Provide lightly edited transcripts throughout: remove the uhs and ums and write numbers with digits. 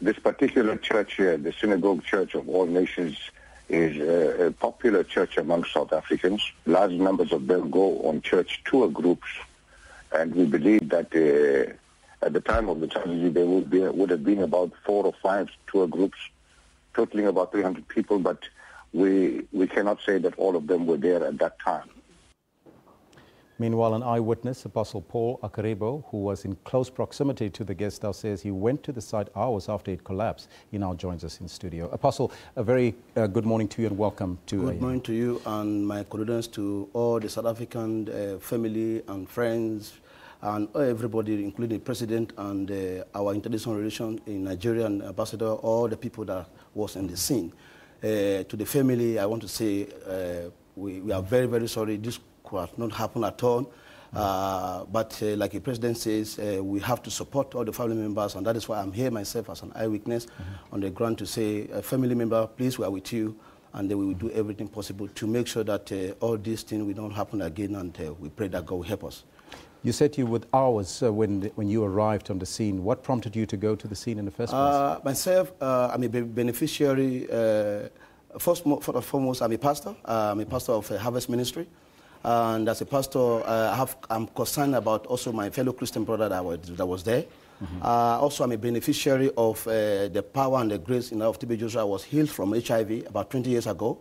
this particular church here, the Synagogue Church of All Nations, is a popular church among South Africans. Large numbers of them go on church tour groups, and we believe that at the time of the tragedy there would have been about 4 or 5 tour groups, totaling about 300 people, but we cannot say that all of them were there at that time. Meanwhile, an eyewitness, Apostle Paul Akarigbo, who was in close proximity to the guest house, says he went to the site hours after it collapsed. He now joins us in studio. Apostle, a very good morning to you and welcome to... Good morning to you, and my condolences to all the South African family and friends and everybody, including the President and our international relations in Nigeria and Ambassador, all the people that was in the scene. To the family, I want to say we are very, very sorry. This could have not happened at all. But like the President says, we have to support all the family members, and that is why I'm here myself as an eyewitness on the ground to say, family member, please, we are with you, and we will do everything possible to make sure that all these things will not happen again, and we pray that God will help us. You said you were hours when you arrived on the scene. What prompted you to go to the scene in the first place? Myself, I'm a beneficiary. First and foremost, I'm a pastor. I'm a pastor of Harvest Ministry. And as a pastor, I'm concerned about also my fellow Christian brother that was there. Also, I'm a beneficiary of the power and the grace of TB Joshua. I was healed from HIV about 20 years ago.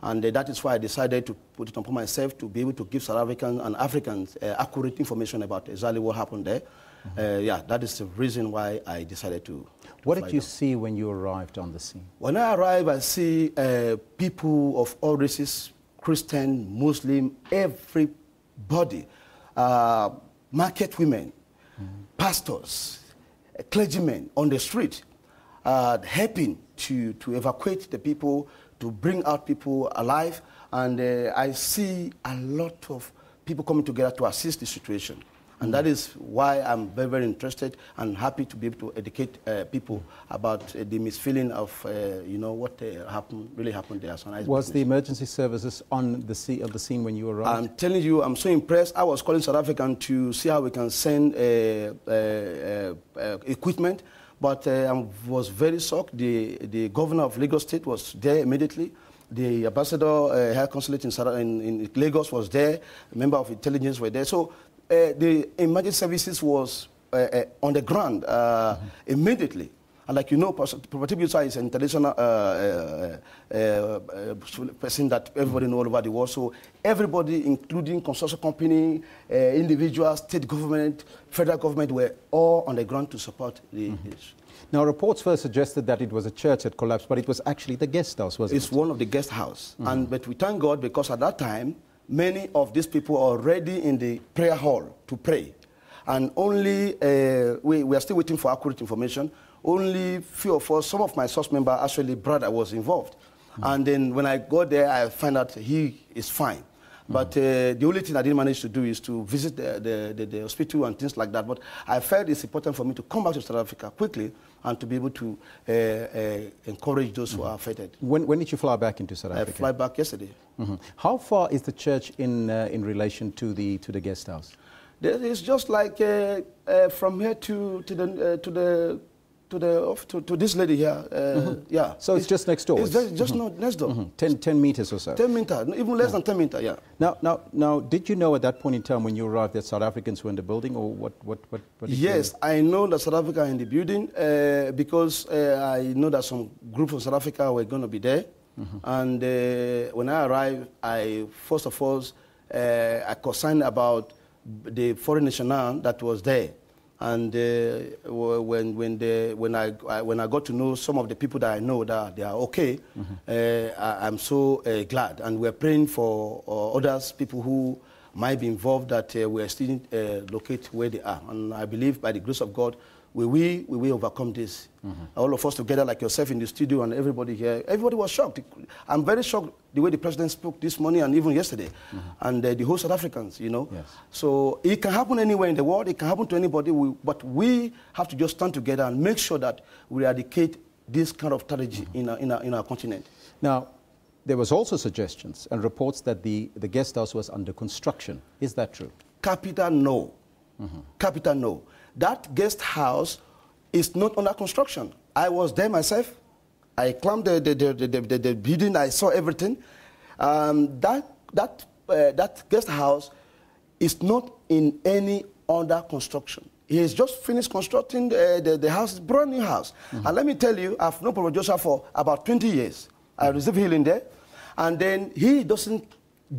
And that is why I decided to put it upon myself to be able to give South Africans and Africans accurate information about exactly what happened there. Yeah, that is the reason why I decided to... What did you see when you arrived on the scene? When I arrived, I see people of all races, Christian, Muslim, everybody, market women, pastors, clergymen on the street, helping to evacuate the people, to bring out people alive. And I see a lot of people coming together to assist the situation. And that is why I'm very, very interested and happy to be able to educate people about the misfeeling of, what really happened there. So was the emergency services on the scene when you arrived? I'm telling you, I'm so impressed. I was calling South African to see how we can send equipment, but I was very shocked. The governor of Lagos State was there immediately. The ambassador, High Consulate in Lagos was there. A member of intelligence were there. So the emergency services was on the ground immediately. And like you know, Prophet Musa is an international person that everybody knows all over the world. So everybody, including consortium company, individuals, state government, federal government, were all on the ground to support the Now, reports first suggested that it was a church that collapsed, but it was actually the guest house, wasn't it? It's one of the guest house. But we thank God because at that time, many of these people are already in the prayer hall to pray. And only, we are still waiting for accurate information. Only few of us, some of my source members, actually brother was involved. And then when I got there, I find out he is fine. But the only thing I didn't manage to do is to visit the hospital and things like that. But I felt it's important for me to come back to South Africa quickly and to be able to encourage those who are affected. When did you fly back into South Africa? I fly back yesterday. How far is the church in relation to the guest house? It's just like from here to this lady here. Yeah. So it's just next door. It's just not next door. 10 meters or so. 10 meters, even less than 10 meters. Yeah. Now, did you know at that point in time when you arrived that South Africans were in the building, or what did yes, you know? I know that South Africa are in the building because I know that some groups from South Africa were going to be there. And when I arrived, first of all, I concerned about the foreign national that was there. And when I got to know some of the people that I know that they are okay, I'm so glad. And we're praying for others, people who might be involved, that we're still locate where they are. And I believe by the grace of God, we will overcome this. All of us together, like yourself in the studio and everybody here, everybody was shocked. I'm very shocked the way the President spoke this morning and even yesterday. And the whole South Africans, you know. Yes. So it can happen anywhere in the world. It can happen to anybody. But we have to just stand together and make sure that we eradicate this kind of tragedy in our continent. Now, there was also suggestions and reports that the guest house was under construction. Is that true? Capital no. Capital no. That guest house It's not under construction. I was there myself. I climbed the building. I saw everything. That guest house is not in any under construction. He has just finished constructing the house, brand new house. And let me tell you, I've known Prophet Joshua for about 20 years. I received healing there. And then he doesn't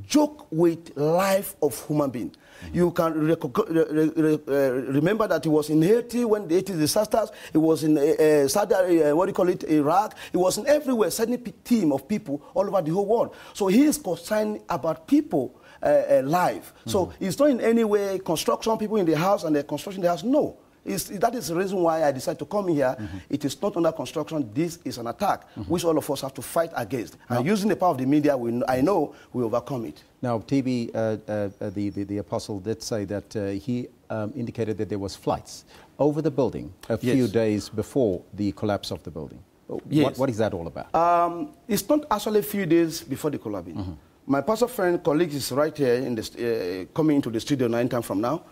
joke with life of human being. You can remember that he was in Haiti when the Haiti disasters. He was in Iraq. He was in everywhere, sending a team of people all over the whole world. So he is concerned about people life. So it's not in any way construction, people in the house and the construction in the house. No. That is the reason why I decided to come here. It is not under construction. This is an attack, which all of us have to fight against. And using the power of the media, I know we overcome it. Now, TB, the apostle did say that he indicated that there was flights over the building a few days before the collapse of the building. Yes. What is that all about? It's not actually a few days before the collapsing. My pastor friend, colleague is right here in the, coming into the studio 9 times from now.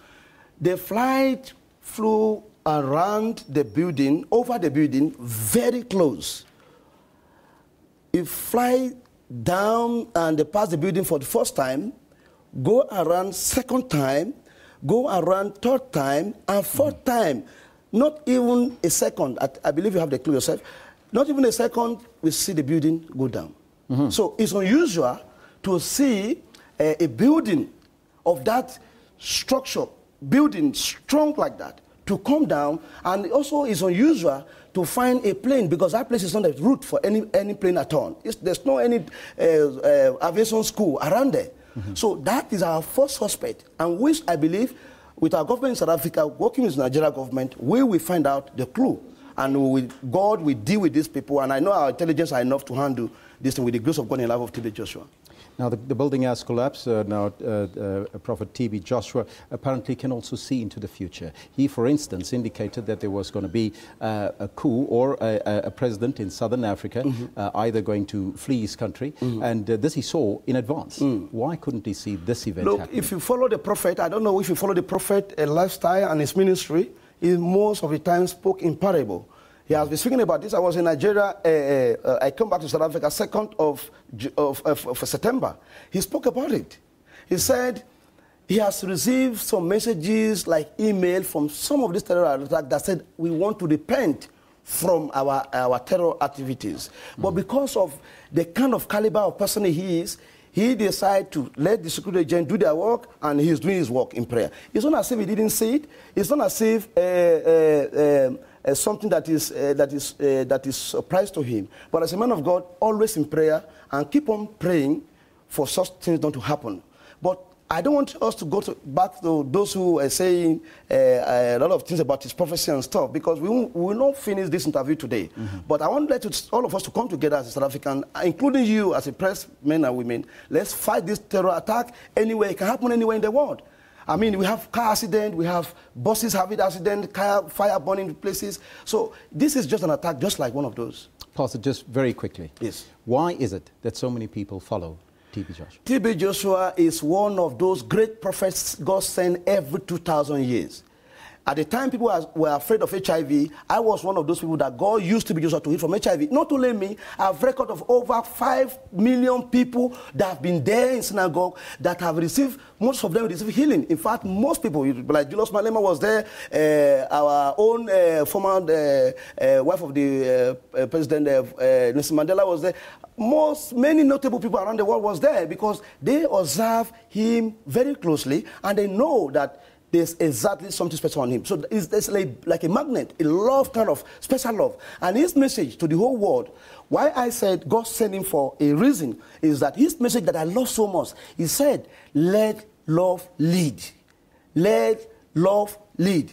The flight flew around the building, over the building, very close. It fly down and they pass the building for the first time, go around second time, go around third time, and fourth time. Not even a second, I believe you have the clue yourself, not even a second, we see the building go down. So it's unusual to see a building of that structure, building strong like that, to come down, and also it's unusual to find a plane, because that place is not a route for any plane at all. There's no any aviation school around there. So that is our first suspect, and which I believe, with our government in South Africa, working with the Nigerian government, we will find out the clue. And God will deal with these people, and I know our intelligence are enough to handle this thing with the grace of God in the life of TB Joshua. Now, the building has collapsed. Now, Prophet TB Joshua apparently can also see into the future. He, for instance, indicated that there was going to be a coup or a president in southern Africa either going to flee his country, and this he saw in advance. Why couldn't he see this event happening? If you follow the prophet, I don't know if you follow the prophet lifestyle and his ministry, he most of the time spoke in parable. He has been speaking about this. I was in Nigeria. I come back to South Africa 2nd of September. He spoke about it. He said he has received some messages like email from some of these terror attacks that said we want to repent from our terror activities. But because of the kind of caliber of person he is, he decided to let the security agent do their work, and he's doing his work in prayer. It's not as if he didn't see it. It's not as if something that is surprise to him. But as a man of God, always in prayer and keep on praying for such things not to happen. But I don't want us to go back to those who are saying a lot of things about his prophecy and stuff, because we will not finish this interview today. But I want all of us to come together as a South African, including you as a press men and women. Let's fight this terror attack anywhere. It can happen anywhere in the world. I mean, we have car accident, we have buses having accident, fire burning places. So this is just an attack, just like one of those. Pastor, just very quickly. Yes. Why is it that so many people follow TB Joshua? TB Joshua is one of those great prophets God sent every 2,000 years. At the time people were afraid of HIV, I was one of those people that God used TB Joshua to heal from HIV. Not only me, I have record of over 5 million people that have been there in synagogue that have received, most of them received healing. In fact, most people, like Julius Malema was there, our own former wife of the President Nelson Mandela was there. Many notable people around the world was there because they observe him very closely and they know that there's exactly something special on him. So it's like a magnet, a love, kind of special love. And his message to the whole world, why I said God sent him for a reason, is that his message that I love so much, he said, let love lead. Let love lead.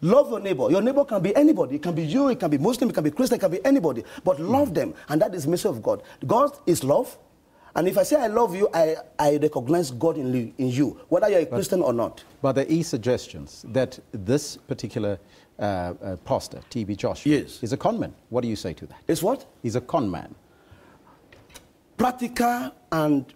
Love your neighbor. Your neighbor can be anybody. It can be you, it can be Muslim, it can be Christian, it can be anybody. But love them. And that is the message of God. God is love. And if I say I love you, I recognize God in you, whether you're a Christian or not. But there is suggestions that this particular pastor, TB Joshua, is a con man. What do you say to that? Is what? He's a con man. Practical and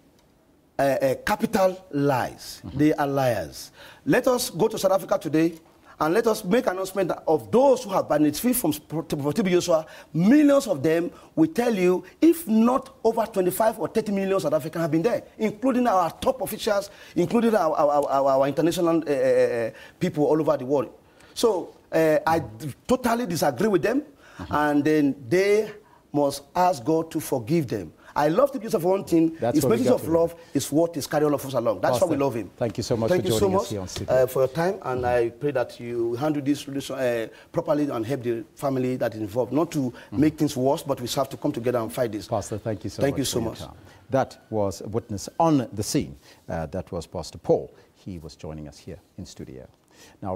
capital lies. They are liars. Let us go to South Africa today And let us make an announcement of those who have benefited from Prophet TB Joshua. Millions of them will tell you, if not over 25 or 30 million South Africans have been there, including our top officials, including our international people all over the world. So I totally disagree with them, and then they must ask God to forgive them. I love TB Joshua for one thing. His message of love is what is carrying all of us along. That's Pastor, why we love him. Thank you so much for joining us here on Studio. For your time, and I pray that you handle this properly and help the family that is involved, not to make things worse, but we have to come together and fight this. Pastor, thank you so much. Thank you so much. That was a witness on the scene. That was Pastor Paul. He was joining us here in studio. Now,